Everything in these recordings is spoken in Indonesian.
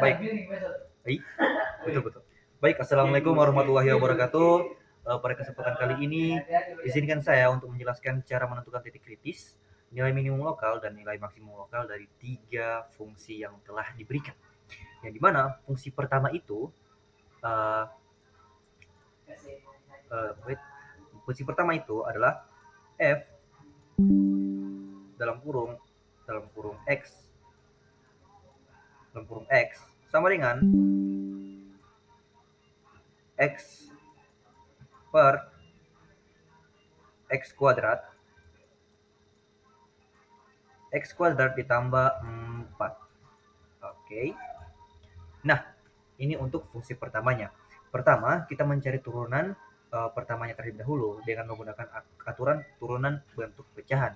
Baik. Betul. Baik, assalamualaikum warahmatullahi wabarakatuh. Pada kesempatan kali ini, izinkan saya untuk menjelaskan cara menentukan titik kritis, nilai minimum lokal dan nilai maksimum lokal dari 3 fungsi yang telah diberikan. Yang dimana fungsi pertama itu, uh, fungsi pertama itu adalah f dalam kurung x sama dengan x per x kuadrat ditambah 4. Oke. Nah, ini untuk fungsi pertamanya. Pertama, kita mencari turunan pertamanya terlebih dahulu dengan menggunakan aturan turunan bentuk pecahan.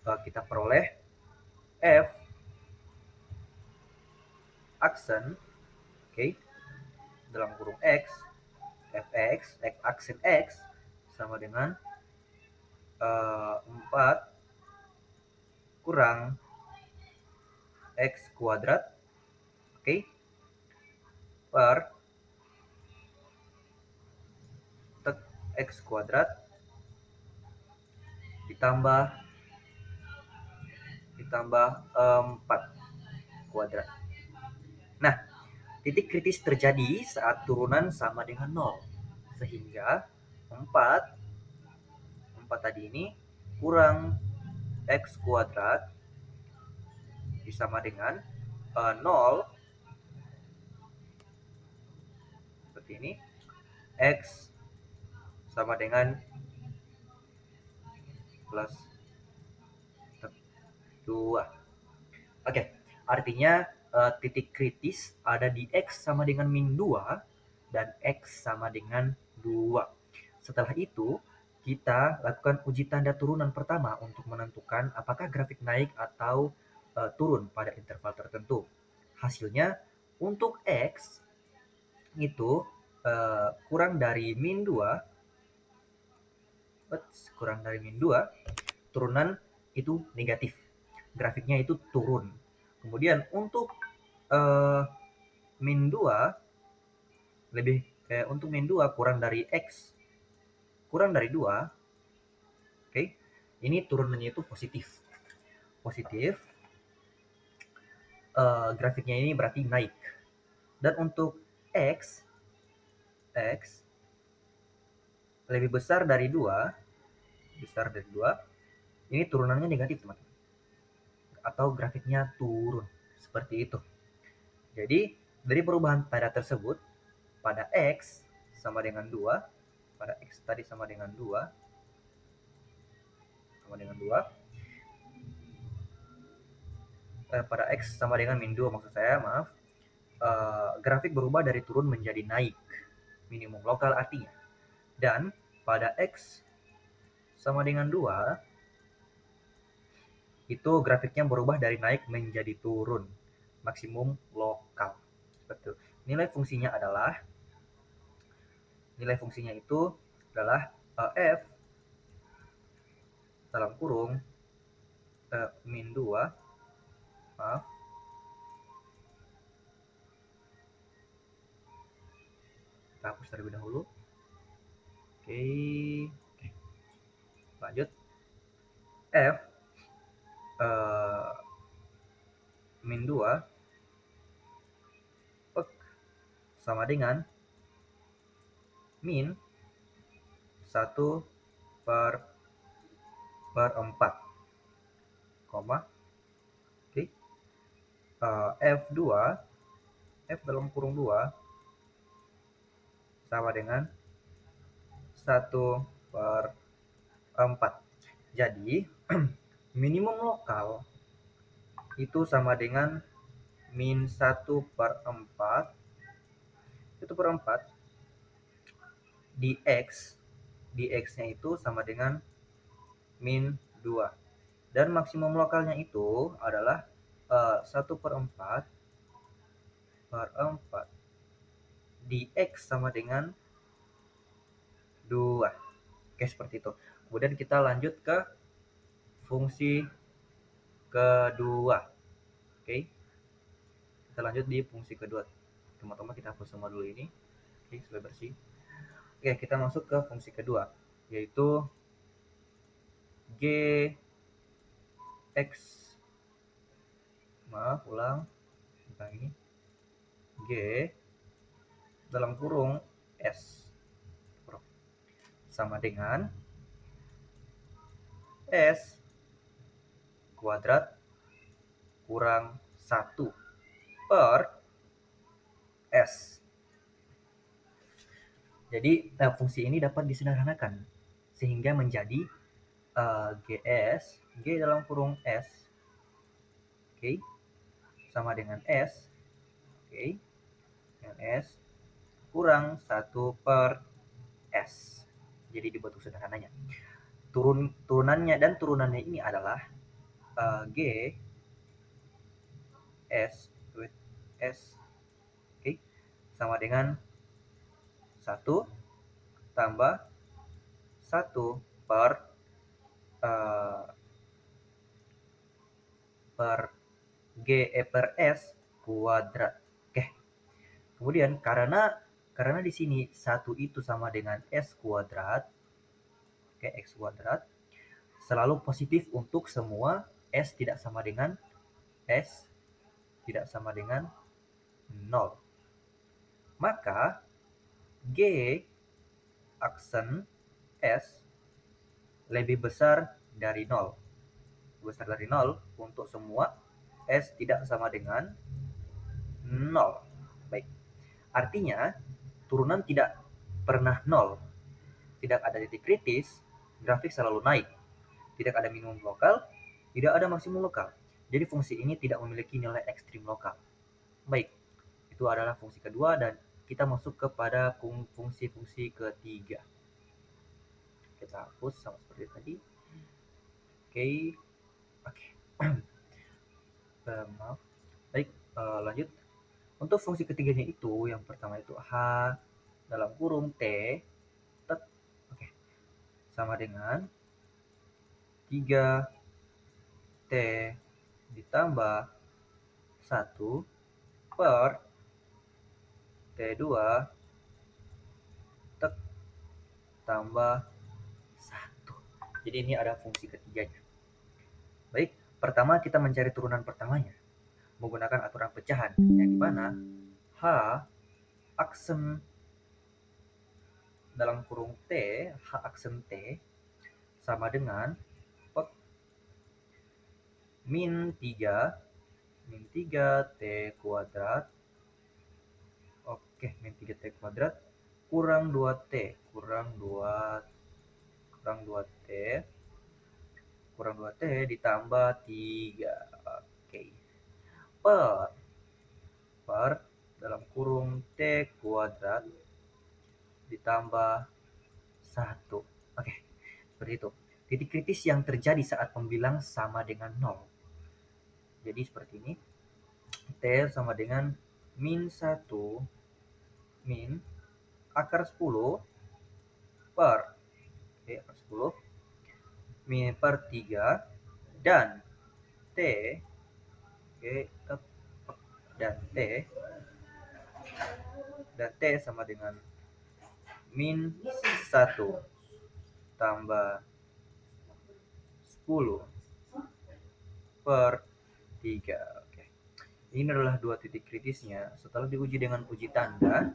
Kita peroleh f aksen, oke, dalam kurung x, fx, aksen x sama dengan 4 kurang x kuadrat, oke, per x kuadrat ditambah 4 kuadrat. Nah, titik kritis terjadi saat turunan sama dengan 0. Sehingga 4 tadi ini kurang x kuadrat sama dengan 0 seperti ini, x sama dengan plus 2. Oke, artinya titik kritis ada di x sama dengan min 2 dan x sama dengan 2. Setelah itu, kita lakukan uji tanda turunan pertama untuk menentukan apakah grafik naik atau turun pada interval tertentu. Hasilnya, untuk x itu kurang dari min 2, turunan itu negatif. Grafiknya itu turun. Kemudian untuk min 2 untuk min 2 kurang dari x kurang dari 2, oke. Ini turunannya itu positif. Grafiknya ini berarti naik. Dan untuk x lebih besar dari 2, ini turunannya negatif, teman-teman. Atau grafiknya turun. Seperti itu. Jadi, dari perubahan tanda tersebut, pada x sama dengan 2, pada x tadi sama dengan 2, pada x sama dengan min 2 maksud saya, maaf. Grafik berubah dari turun menjadi naik, minimum lokal artinya. Dan pada x sama dengan 2, itu grafiknya berubah dari naik menjadi turun, maksimum lokal. Betul. Nilai fungsinya itu adalah f dalam kurung min 2, maaf, kita hapus terlebih dahulu. Oke, lanjut. F min 2 sama dengan min 1 per 4, koma, oke. F dalam kurung 2 sama dengan 1 per 4. Jadi, minimum lokal itu sama dengan min 1 per 4, itu per 4, di x-nya itu sama dengan min 2. Dan maksimum lokalnya itu adalah 1 per 4 di x sama dengan 2. Oke, seperti itu. Kemudian kita lanjut ke fungsi kedua. Oke. Kita kita lanjut di fungsi kedua. Teman-teman kita hapus semua dulu ini. Oke, supaya bersih. Oke, kita masuk ke fungsi kedua, yaitu G X, maaf, ulang ini, G dalam kurung S sama dengan S kuadrat kurang 1 per S. Jadi fungsi ini dapat disederhanakan sehingga menjadi G dalam kurung S, oke, sama dengan S, oke, dengan S kurang 1 per S. Jadi dibentuk sederhananya. Turunannya ini adalah G S oke, sama dengan 1 tambah 1 uh, per S kuadrat. Oke. Kemudian karena di sini 1 itu sama dengan S kuadrat, oke, X kuadrat, selalu positif untuk semua S tidak sama dengan 0. Maka G aksen S lebih besar dari 0. Besar dari 0 untuk semua S tidak sama dengan 0. Baik. Artinya, turunan tidak pernah 0. Tidak ada titik kritis, grafik selalu naik. Tidak ada minimum lokal, tidak ada maksimum lokal. Jadi fungsi ini tidak memiliki nilai ekstrim lokal. Baik, itu adalah fungsi kedua dan kita masuk kepada fungsi-fungsi ketiga. Kita hapus sama seperti tadi. Oke. Maaf. Baik, lanjut. Untuk fungsi ketiganya itu, yang pertama itu H dalam kurung T, oke, sama dengan 3T ditambah 1 per T2 tambah 1. Jadi ini ada fungsi ketiganya. Baik, pertama kita mencari turunan pertamanya menggunakan aturan pecahan, yang dimana H aksen dalam kurung T, H aksen T sama dengan min 3 T kuadrat, oke, min 3 T kuadrat kurang 2T, kurang 2T ditambah 3, oke, per dalam kurung T kuadrat ditambah 1. Oke, seperti itu. Titik kritis yang terjadi saat pembilang sama dengan 0. Jadi seperti ini. T sama dengan min 1 min akar 10 per akar 10 min per 3 dan T, dan T sama dengan min 1 tambah 10 per 3. Oke. Ini adalah dua titik kritisnya. Setelah diuji dengan uji tanda,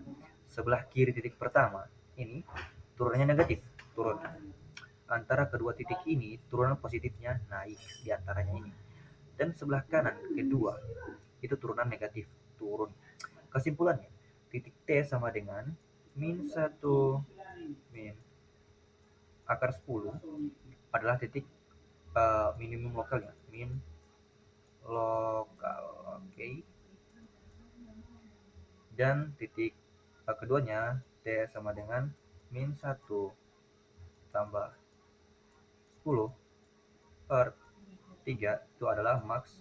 sebelah kiri titik pertama ini turunannya negatif, turun. Antara kedua titik ini turunan positifnya naik di antaranya ini. Dan sebelah kanan kedua itu turunan negatif, turun. Kesimpulannya, titik T sama dengan min 1 min akar 10 adalah titik minimum lokalnya, min lokal, oke. Dan titik keduanya T sama dengan min 1 tambah 10 per 3 itu adalah maks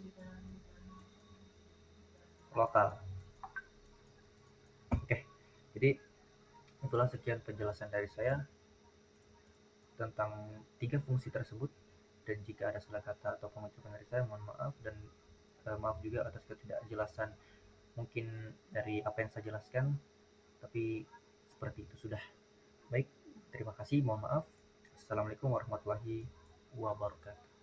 lokal. Oke, jadi itulah sekian penjelasan dari saya tentang 3 fungsi tersebut, dan jika ada salah kata atau pengucapan dari saya mohon maaf, dan maaf juga atas ketidakjelasan Mungkin dari apa yang saya jelaskan, tapi seperti itu sudah. Baik, terima kasih, mohon maaf. Assalamualaikum warahmatullahi wabarakatuh.